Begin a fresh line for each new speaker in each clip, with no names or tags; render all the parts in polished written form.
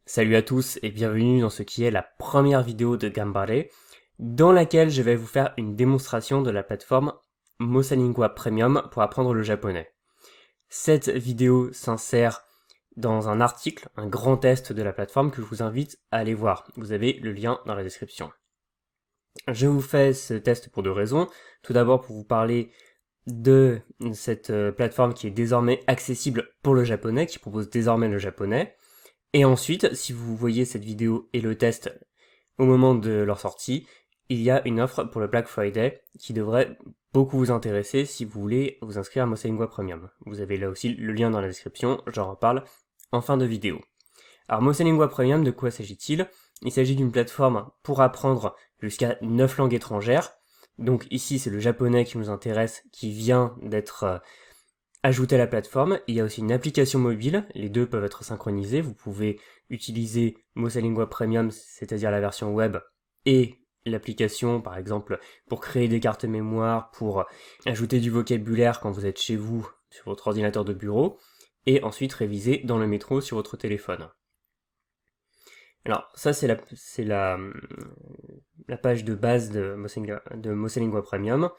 Salut à tous et bienvenue dans ce qui est la première vidéo de Gambare, dans laquelle je vais vous faire une démonstration de la plateforme Mosalingua Premium pour apprendre le japonais. Cette vidéo s'insère dans un article, un grand test de la plateforme que je vous invite à aller voir. Vous avez le lien dans la description. Je vous fais ce test pour deux raisons. Tout d'abord pour vous parler de cette plateforme qui est désormais accessible pour le japonais, qui propose désormais le japonais. Et ensuite, si vous voyez cette vidéo et le test au moment de leur sortie, il y a une offre pour le Black Friday qui devrait beaucoup vous intéresser si vous voulez vous inscrire à Mosalingua Premium. Vous avez là aussi le lien dans la description, j'en reparle en fin de vidéo. Alors Mosalingua Premium, de quoi s'agit-il? Il s'agit d'une plateforme pour apprendre jusqu'à 9 langues étrangères. Donc ici c'est le japonais qui nous intéresse, qui vient d'être ajouté à la plateforme. Il y a aussi une application mobile, les deux peuvent être synchronisés. Vous pouvez utiliser Mosalingua Premium, c'est-à-dire la version web, et l'application, par exemple, pour créer des cartes mémoire, pour ajouter du vocabulaire quand vous êtes chez vous, sur votre ordinateur de bureau, et ensuite réviser dans le métro sur votre téléphone. Alors, ça c'est la page de base de Mosalingua Premium,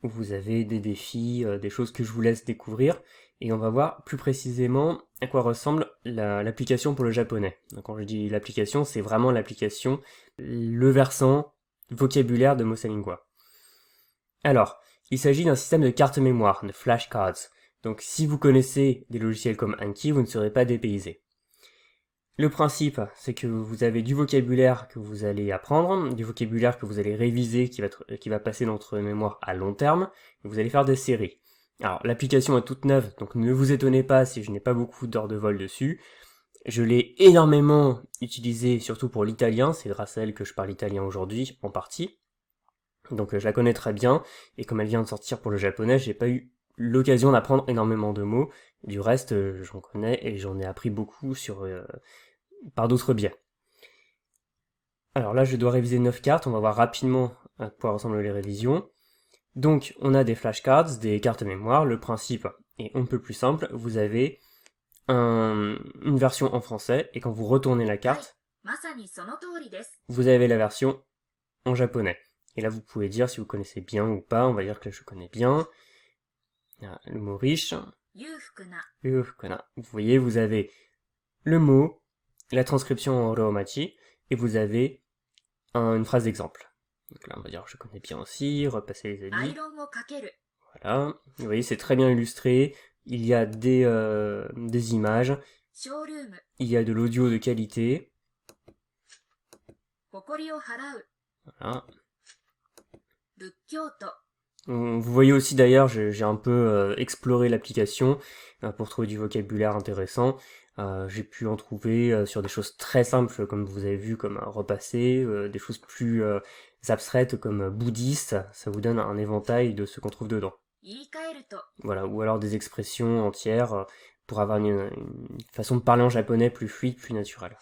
où vous avez des défis, des choses que je vous laisse découvrir, et on va voir plus précisément à quoi ressemble l'application pour le japonais. Donc quand je dis l'application, c'est vraiment l'application, le versant vocabulaire de Mosalingua. Alors, il s'agit d'un système de cartes mémoire, de flashcards. Donc si vous connaissez des logiciels comme Anki, vous ne serez pas dépaysé. Le principe, c'est que vous avez du vocabulaire que vous allez apprendre, du vocabulaire que vous allez réviser, qui va passer dans votre mémoire à long terme, et vous allez faire des séries. Alors, l'application est toute neuve, donc ne vous étonnez pas si je n'ai pas beaucoup d'heures de vol dessus. Je l'ai énormément utilisée, surtout pour l'italien, c'est grâce à elle que je parle italien aujourd'hui, en partie. Donc je la connais très bien, et comme elle vient de sortir pour le japonais, j'ai pas eu l'occasion d'apprendre énormément de mots. Du reste, j'en connais et j'en ai appris beaucoup par d'autres biais. Alors là, je dois réviser 9 cartes, on va voir rapidement à quoi ressemblent les révisions. Donc, on a des flashcards, des cartes mémoire, le principe est un peu plus simple, vous avez une version en français, et quand vous retournez la carte, vous avez la version en japonais. Et là, vous pouvez dire si vous connaissez bien ou pas, on va dire que je connais bien. Le mot riche. Yufukuna. Vous voyez, vous avez le mot, la transcription en oromachi, et vous avez une phrase d'exemple. Donc là, on va dire je connais bien aussi, repasser les avis. Voilà. Vous voyez, c'est très bien illustré. Il y a des images. Il y a de l'audio de qualité. Voilà. Vous voyez aussi d'ailleurs, j'ai un peu exploré l'application pour trouver du vocabulaire intéressant. J'ai pu en trouver sur des choses très simples, comme vous avez vu, comme repasser, des choses plus abstraites comme bouddhiste, ça vous donne un éventail de ce qu'on trouve dedans. Voilà, ou alors des expressions entières pour avoir une façon de parler en japonais plus fluide, plus naturelle.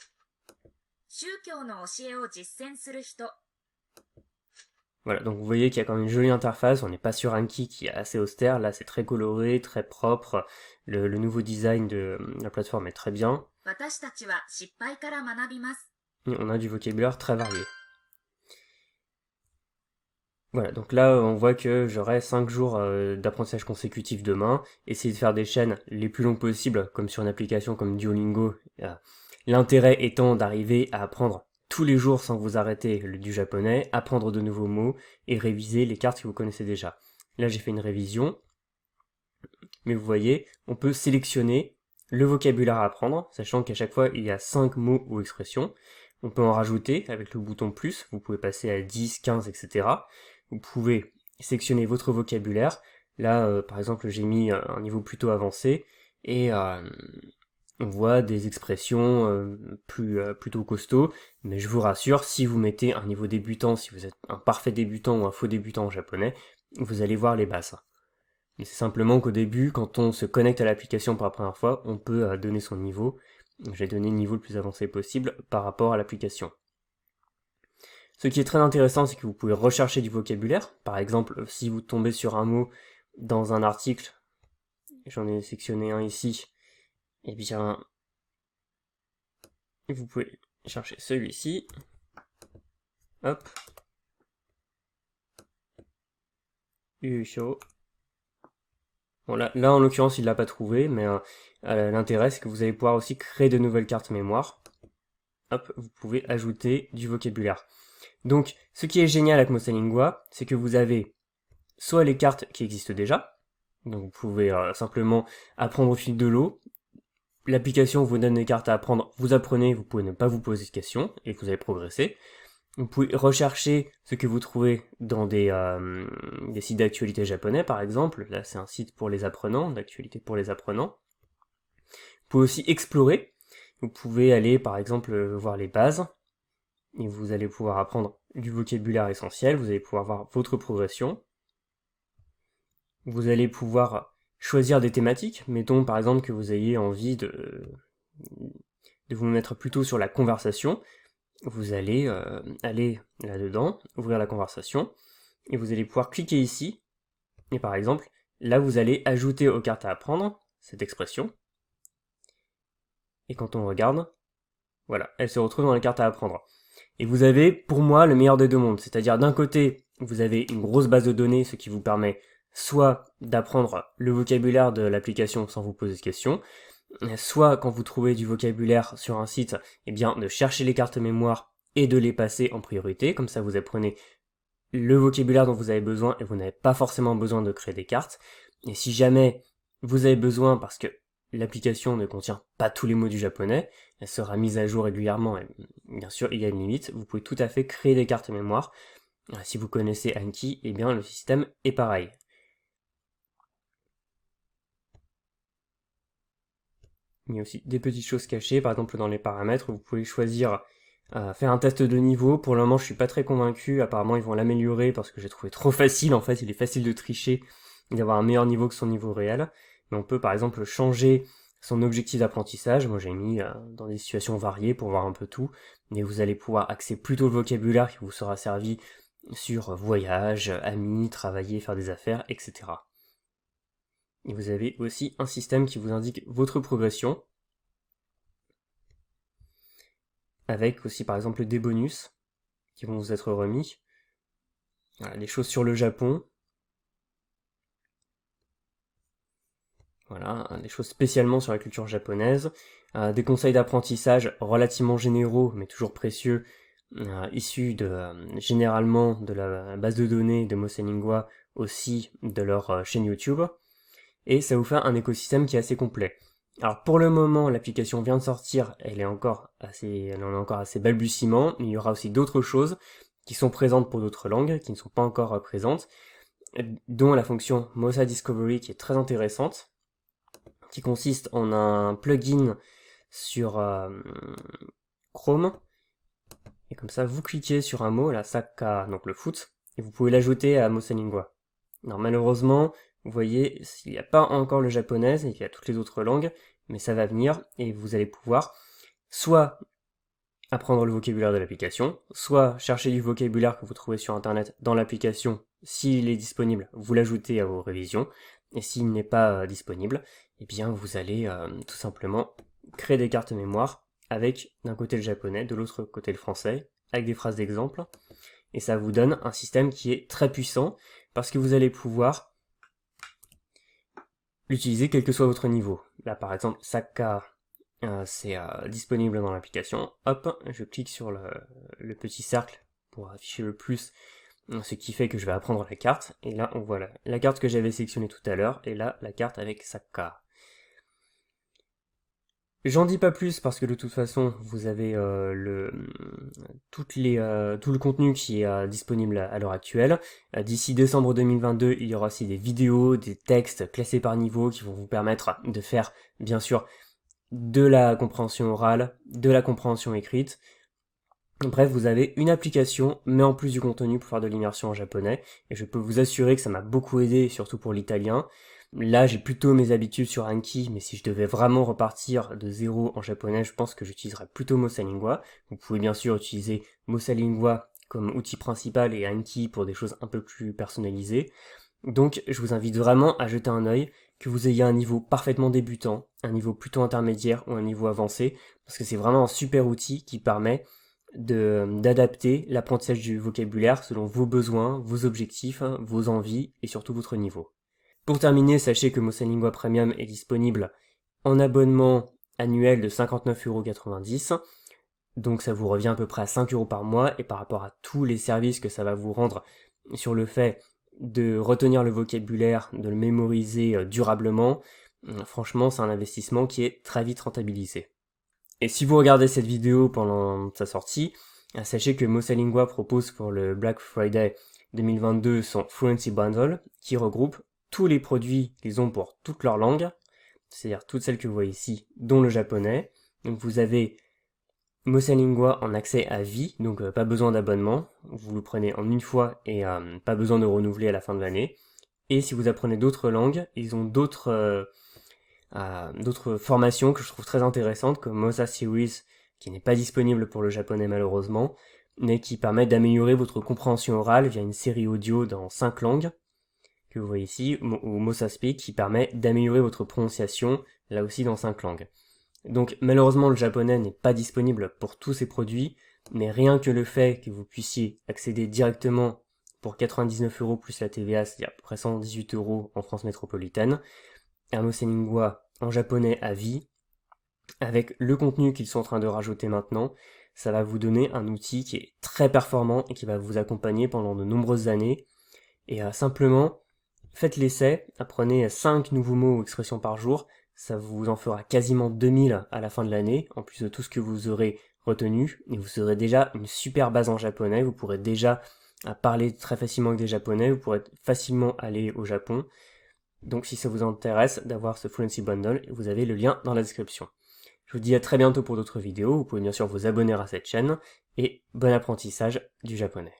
Voilà, donc vous voyez qu'il y a quand même une jolie interface, on n'est pas sur Anki qui est assez austère, là c'est très coloré, très propre, le nouveau design de la plateforme est très bien, et on a du vocabulaire très varié. Voilà, donc là on voit que j'aurai 5 jours d'apprentissage consécutif demain, essayer de faire des chaînes les plus longues possibles, comme sur une application comme Duolingo, l'intérêt étant d'arriver à apprendre tous les jours sans vous arrêter du japonais, apprendre de nouveaux mots et réviser les cartes que vous connaissez déjà. Là j'ai fait une révision, mais vous voyez, on peut sélectionner le vocabulaire à apprendre, sachant qu'à chaque fois il y a 5 mots ou expressions. On peut en rajouter avec le bouton plus, vous pouvez passer à 10, 15, etc. Vous pouvez sélectionner votre vocabulaire. Là, par exemple, j'ai mis un niveau plutôt avancé, et on voit des expressions plutôt costauds, mais je vous rassure, si vous mettez un niveau débutant, si vous êtes un parfait débutant ou un faux débutant en japonais, vous allez voir les bases. Mais c'est simplement qu'au début, quand on se connecte à l'application pour la première fois, on peut donner son niveau. J'ai donné le niveau le plus avancé possible par rapport à l'application. Ce qui est très intéressant, c'est que vous pouvez rechercher du vocabulaire. Par exemple, si vous tombez sur un mot dans un article, j'en ai sélectionné un ici, et bien Et vous pouvez chercher celui-ci. Hop. Yusho. Bon, là en l'occurrence, il l'a pas trouvé, mais l'intérêt, c'est que vous allez pouvoir aussi créer de nouvelles cartes mémoire. Hop, vous pouvez ajouter du vocabulaire. Donc, ce qui est génial avec Mosalingua, c'est que vous avez soit les cartes qui existent déjà, donc vous pouvez simplement apprendre au fil de l'eau. L'application vous donne des cartes à apprendre, vous apprenez, vous pouvez ne pas vous poser de questions, et vous allez progresser. Vous pouvez rechercher ce que vous trouvez dans des sites d'actualité japonais, par exemple. Là, c'est un site pour les apprenants, d'actualité pour les apprenants. Vous pouvez aussi explorer. Vous pouvez aller, par exemple, voir les bases. Et vous allez pouvoir apprendre du vocabulaire essentiel. Vous allez pouvoir voir votre progression. Vous allez pouvoir choisir des thématiques. Mettons, par exemple, que vous ayez envie de vous mettre plutôt sur la conversation. Vous allez aller là-dedans, ouvrir la conversation, et vous allez pouvoir cliquer ici, et par exemple, là vous allez ajouter aux cartes à apprendre cette expression, et quand on regarde, voilà, elle se retrouve dans les cartes à apprendre. Et vous avez, pour moi, le meilleur des deux mondes, c'est-à-dire d'un côté, vous avez une grosse base de données, ce qui vous permet soit d'apprendre le vocabulaire de l'application sans vous poser de questions, soit quand vous trouvez du vocabulaire sur un site, eh bien de chercher les cartes mémoire et de les passer en priorité, comme ça vous apprenez le vocabulaire dont vous avez besoin et vous n'avez pas forcément besoin de créer des cartes. Et si jamais vous avez besoin, parce que l'application ne contient pas tous les mots du japonais, elle sera mise à jour régulièrement et bien sûr il y a une limite, vous pouvez tout à fait créer des cartes mémoire. Si vous connaissez Anki, eh bien le système est pareil. Il y a aussi des petites choses cachées, par exemple dans les paramètres, vous pouvez choisir faire un test de niveau. Pour le moment, je suis pas très convaincu, apparemment ils vont l'améliorer parce que j'ai trouvé trop facile, en fait, il est facile de tricher et d'avoir un meilleur niveau que son niveau réel. Mais on peut par exemple changer son objectif d'apprentissage. Moi j'ai mis dans des situations variées pour voir un peu tout, mais vous allez pouvoir axer plutôt le vocabulaire qui vous sera servi sur voyage, amis, travailler, faire des affaires, etc. Et vous avez aussi un système qui vous indique votre progression, avec aussi par exemple des bonus qui vont vous être remis. Voilà, des choses sur le Japon. Voilà, des choses spécialement sur la culture japonaise. Des conseils d'apprentissage relativement généraux, mais toujours précieux, issus généralement de la base de données de Mosalingua, aussi de leur chaîne YouTube. Et ça vous fait un écosystème qui est assez complet. Alors pour le moment, l'application vient de sortir, elle en est encore assez balbutiement, mais il y aura aussi d'autres choses qui sont présentes pour d'autres langues, qui ne sont pas encore présentes, dont la fonction Mosa Discovery qui est très intéressante, qui consiste en un plugin sur Chrome, et comme ça vous cliquez sur un mot, la Sakka, donc le foot, et vous pouvez l'ajouter à Mosalingua. Alors malheureusement, vous voyez, il n'y a pas encore le japonais, il y a toutes les autres langues, mais ça va venir, et vous allez pouvoir soit apprendre le vocabulaire de l'application, soit chercher du vocabulaire que vous trouvez sur internet dans l'application, s'il est disponible, vous l'ajoutez à vos révisions, et s'il n'est pas disponible, eh bien vous allez tout simplement créer des cartes mémoire avec d'un côté le japonais, de l'autre côté le français, avec des phrases d'exemple, et ça vous donne un système qui est très puissant, parce que vous allez pouvoir l'utiliser quel que soit votre niveau. Là par exemple, Sakka, c'est disponible dans l'application. Hop, je clique sur le petit cercle pour afficher le plus, ce qui fait que je vais apprendre la carte. Et là, on voit la carte que j'avais sélectionnée tout à l'heure, et là, la carte avec Sakka. J'en dis pas plus parce que de toute façon, vous avez tout le contenu qui est disponible à l'heure actuelle. D'ici décembre 2022, il y aura aussi des vidéos, des textes classés par niveau qui vont vous permettre de faire, bien sûr, de la compréhension orale, de la compréhension écrite. Bref, vous avez une application, mais en plus du contenu pour faire de l'immersion en japonais. Et je peux vous assurer que ça m'a beaucoup aidé, surtout pour l'italien. Là, j'ai plutôt mes habitudes sur Anki, mais si je devais vraiment repartir de zéro en japonais, je pense que j'utiliserais plutôt Mosalingua. Vous pouvez bien sûr utiliser Mosalingua comme outil principal et Anki pour des choses un peu plus personnalisées. Donc je vous invite vraiment à jeter un œil, que vous ayez un niveau parfaitement débutant, un niveau plutôt intermédiaire ou un niveau avancé, parce que c'est vraiment un super outil qui permet d'adapter l'apprentissage du vocabulaire selon vos besoins, vos objectifs, vos envies et surtout votre niveau. Pour terminer, sachez que Mosalingua Premium est disponible en abonnement annuel de 59,90 €, donc ça vous revient à peu près à 5 € par mois, et par rapport à tous les services que ça va vous rendre sur le fait de retenir le vocabulaire, de le mémoriser durablement, franchement c'est un investissement qui est très vite rentabilisé. Et si vous regardez cette vidéo pendant sa sortie, sachez que Mosalingua propose pour le Black Friday 2022 son Fluency Bundle, qui regroupe tous les produits qu'ils ont pour toutes leurs langues, c'est-à-dire toutes celles que vous voyez ici, dont le japonais. Donc vous avez Mosalingua en accès à vie, donc pas besoin d'abonnement, vous le prenez en une fois et pas besoin de renouveler à la fin de l'année. Et si vous apprenez d'autres langues, ils ont d'autres formations que je trouve très intéressantes, comme Mosa Series, qui n'est pas disponible pour le japonais malheureusement, mais qui permet d'améliorer votre compréhension orale via une série audio dans 5 langues, que vous voyez ici, ou Mosa Speak, qui permet d'améliorer votre prononciation, là aussi dans 5 langues. Donc malheureusement le japonais n'est pas disponible pour tous ces produits, mais rien que le fait que vous puissiez accéder directement pour 99 € plus la TVA, c'est-à-dire à peu près 118 € en France métropolitaine, à Mosalingua en japonais à vie, avec le contenu qu'ils sont en train de rajouter maintenant, ça va vous donner un outil qui est très performant et qui va vous accompagner pendant de nombreuses années. Et simplement, faites l'essai, apprenez 5 nouveaux mots ou expressions par jour, ça vous en fera quasiment 2000 à la fin de l'année, en plus de tout ce que vous aurez retenu, et vous aurez déjà une super base en japonais, vous pourrez déjà parler très facilement avec des japonais, vous pourrez facilement aller au Japon. Donc si ça vous intéresse d'avoir ce Fluency Bundle, vous avez le lien dans la description. Je vous dis à très bientôt pour d'autres vidéos, vous pouvez bien sûr vous abonner à cette chaîne, et bon apprentissage du japonais.